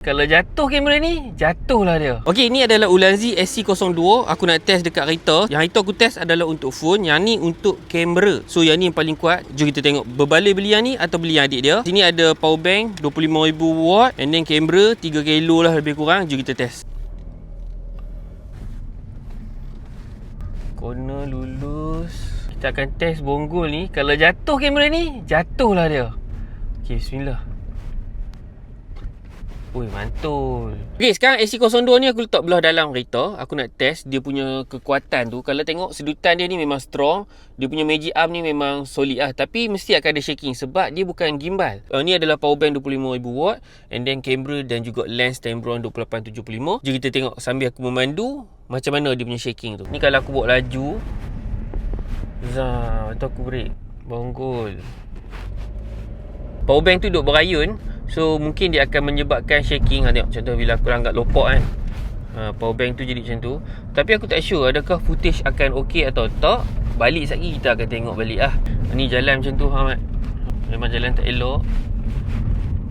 Kalau jatuh kamera ni, jatuhlah dia. Okey, ni adalah Ulanzi SC02. Aku nak test dekat kereta. Yang itu aku test adalah untuk phone. Yang ni untuk kamera. So yang ni yang paling kuat. Jom kita tengok berbalik beli yang ni atau beli yang adik dia. Sini ada power bank 25,000 watt. And then kamera 3 kilo lah lebih kurang. Jom kita test. Corner lulus. Kita akan test bonggol ni. Kalau jatuh kamera ni, jatuhlah dia. Okey, bismillah. Ui, mantul. Okay, sekarang SC02 ni aku letak belah dalam kereta. Aku nak test dia punya kekuatan tu. Kalau tengok sedutan dia ni memang strong. Dia punya magic arm ni memang solid lah. Tapi mesti akan ada shaking sebab dia bukan gimbal. Ni adalah power bank 25,000 watt. And then kamera dan juga lens Tamron 2875. Jom kita tengok sambil aku memandu macam mana dia punya shaking tu. Ni kalau aku bawa laju, zah, atau aku break, bonggol. Power bank tu duduk berayun. So mungkin dia akan menyebabkan shaking. Tengok contoh bila aku langgar lopak kan, power bank tu jadi macam tu. Tapi aku tak sure adakah footage akan okey atau tak. Balik sekejap kita akan tengok balik lah. Ni jalan macam tu Ahmad. Memang jalan tak elok.